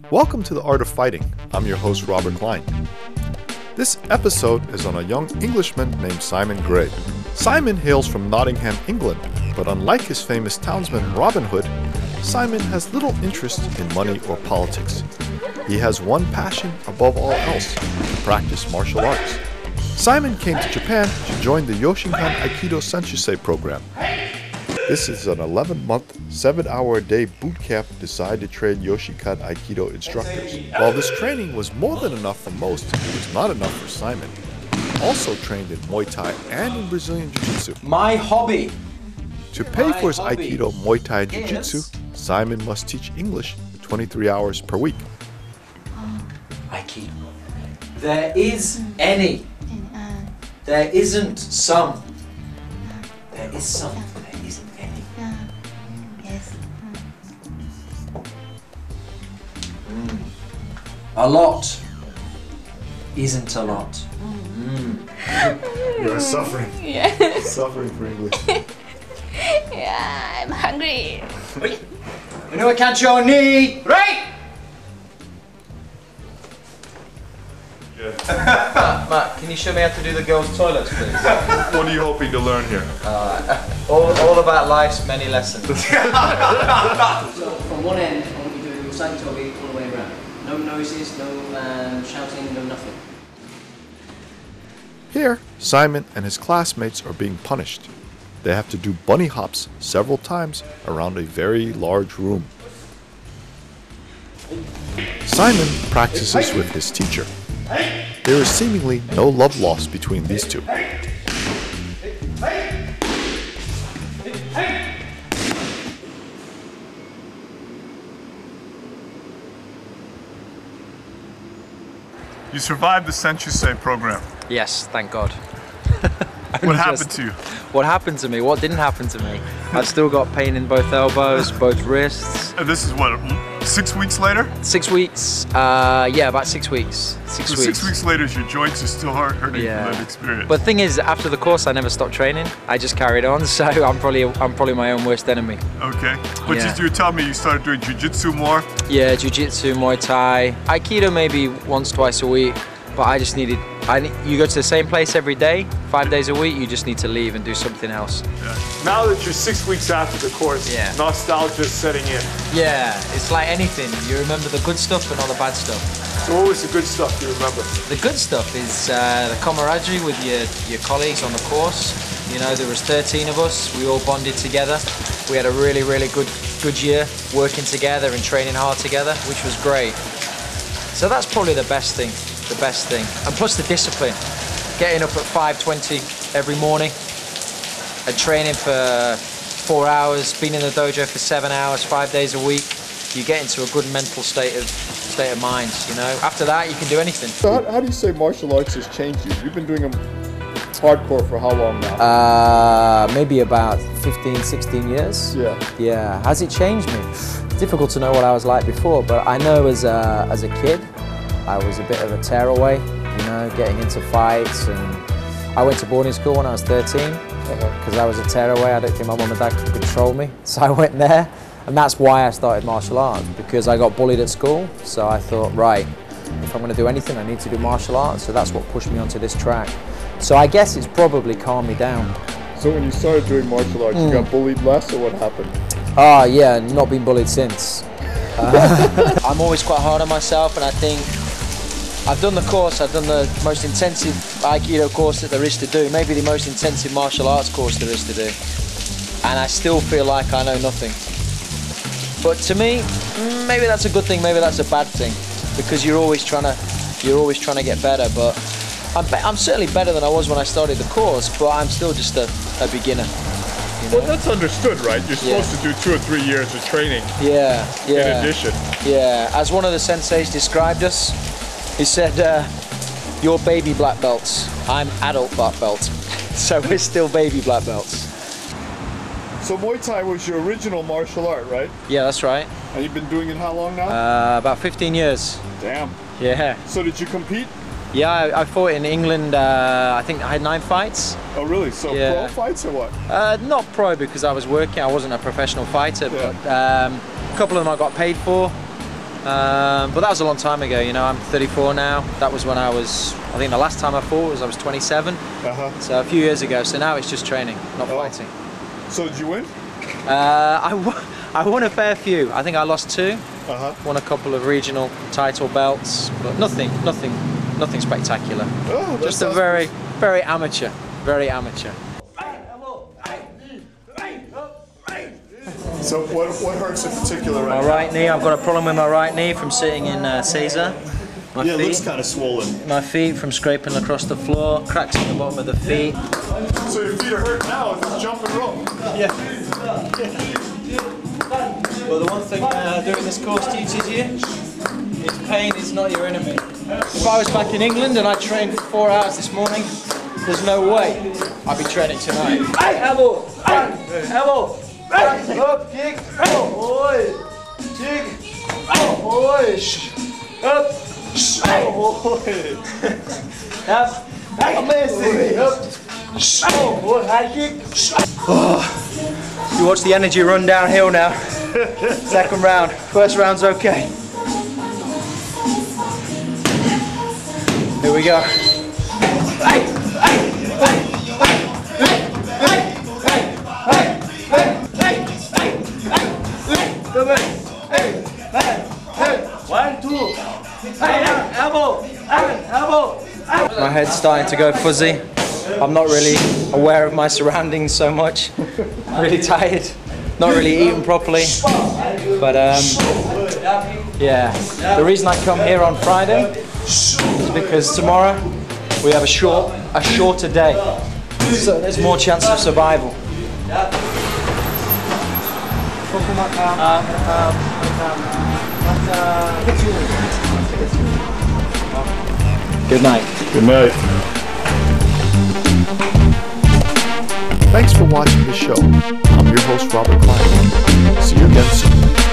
Welcome to The Art of Fighting. I'm your host, Robert Klein. This episode is on a young Englishman named Simon Gray. Simon hails from Nottingham, England, but unlike his famous townsman Robin Hood, Simon has little interest in money or politics. He has one passion above all else, to practice martial arts. Simon came to Japan to join the Yoshinkan Aikido Senshusei program. This is an 11-month, 7-hour-a-day boot camp designed to train Yoshinkan Aikido instructors. While this training was more than enough for most, it was not enough for Simon. He also trained in Muay Thai and in Brazilian Jiu-Jitsu. My hobby! To pay for his Aikido, Muay Thai, and Jiu-Jitsu, Simon must teach English 23 hours per week. Aikido. There is any. There isn't some. There is some. There isn't any. Yes. A lot isn't a lot. You're suffering. Yeah. Suffering for English. Yeah, I'm hungry. You know I can't show a knee, right? Matt, can you show me how to do the girls' toilets, please? What are you hoping to learn here? All about life's many lessons. So from one end, I want you to do your side toby all the way around. No noises, no shouting, no nothing. Here, Simon and his classmates are being punished. They have to do bunny hops several times around a very large room. Simon practices with his teacher. There is seemingly no love lost between these two. You survived the Senshusei program. Yes, thank God. What happened to you? What happened to me? What didn't happen to me? I've still got pain in both elbows, both wrists. And this is what, 6 weeks later? 6 weeks, yeah, about 6 weeks. So 6 weeks later, your joints are still hurting from that experience. But the thing is, after the course, I never stopped training. I just carried on, so I'm probably my own worst enemy. Okay. But Yeah. you were telling me you started doing jiu-jitsu more? Yeah, jiu-jitsu, Muay Thai, Aikido maybe once, twice a week. But I just needed, you go to the same place every day, 5 days a week, you just need to leave and do something else. Yeah. Now that you're 6 weeks after the course, nostalgia is setting in. Yeah, it's like anything. You remember the good stuff but not the bad stuff. So what was the good stuff you remember? The good stuff is the camaraderie with your colleagues on the course. You know, there was 13 of us, we all bonded together. We had a really, really good year working together and training hard together, which was great. So that's probably the best thing. And plus the discipline. Getting up at 5:20 every morning and training for 4 hours, being in the dojo for 7 hours, 5 days a week, you get into a good mental state of mind, you know. After that, you can do anything. So how do you say martial arts has changed you? You've been doing them hardcore for how long now? Maybe about 15, 16 years. Yeah. Yeah. Has it changed me? Difficult to know what I was like before, but I know as a kid, I was a bit of a tearaway, you know, getting into fights, and I went to boarding school when I was 13 because I was a tearaway. I don't think my mum and dad could control me, so I went there, and that's why I started martial arts, because I got bullied at school. So I thought, right, if I'm going to do anything, I need to do martial arts. So that's what pushed me onto this track. So I guess it's probably calmed me down. So when you started doing martial arts, you got bullied less, or what happened? Ah, yeah, not been bullied since. I'm always quite hard on myself, and I think I've done the course, I've done the most intensive Aikido course that there is to do, maybe the most intensive martial arts course there is to do. And I still feel like I know nothing. But to me, maybe that's a good thing, maybe that's a bad thing, because you're always trying to get better. But I'm certainly better than I was when I started the course, but I'm still just a beginner. You know? Well, that's understood, right? You're supposed to do 2 or 3 years of training in addition. Yeah, as one of the senseis described us, he said, you're baby black belts, I'm adult black belt. So we're still baby black belts. So Muay Thai was your original martial art, right? Yeah, that's right. And you've been doing it how long now? About 15 years. Damn. Yeah. So did you compete? Yeah, I fought in England, I think I had 9 fights. Oh really? So pro fights or what? Not pro because I was working, I wasn't a professional fighter, but a couple of them I got paid for. But that was a long time ago, you know. I'm 34 now. That was when I think the last time I fought was I was 27. So a few years ago. So now it's just training, not fighting. So did you win? I won a fair few. I think I lost 2. Won a couple of regional title belts, but nothing spectacular. Oh, just a very amateur, very amateur. So what hurts in particular My right knee, I've got a problem with my right knee from sitting in Caesar. My it looks kind of swollen. My feet from scraping across the floor, cracks in the bottom of the feet. So your feet are hurt now if it's jump and rope? Yeah. But the one thing doing this course teaches you is pain is not your enemy. If I was back in England and I trained for 4 hours this morning, there's no way I'd be training tonight. Elbow! Elbow! Up, kick! Oi! Kick! Oi! Up! Oi! Up! Amazing! Up! High kick! You watch the energy run downhill now. Second round. First round's okay. Here we go. One, two. Elbow. Elbow. My head's starting to go fuzzy. I'm not really aware of my surroundings so much. I'm really tired. Not really eating properly. But yeah. The reason I come here on Friday is because tomorrow we have a shorter day. So there's more chance of survival. Good night. Good night. Thanks for watching the show. I'm your host, Robert Klein. See you again soon.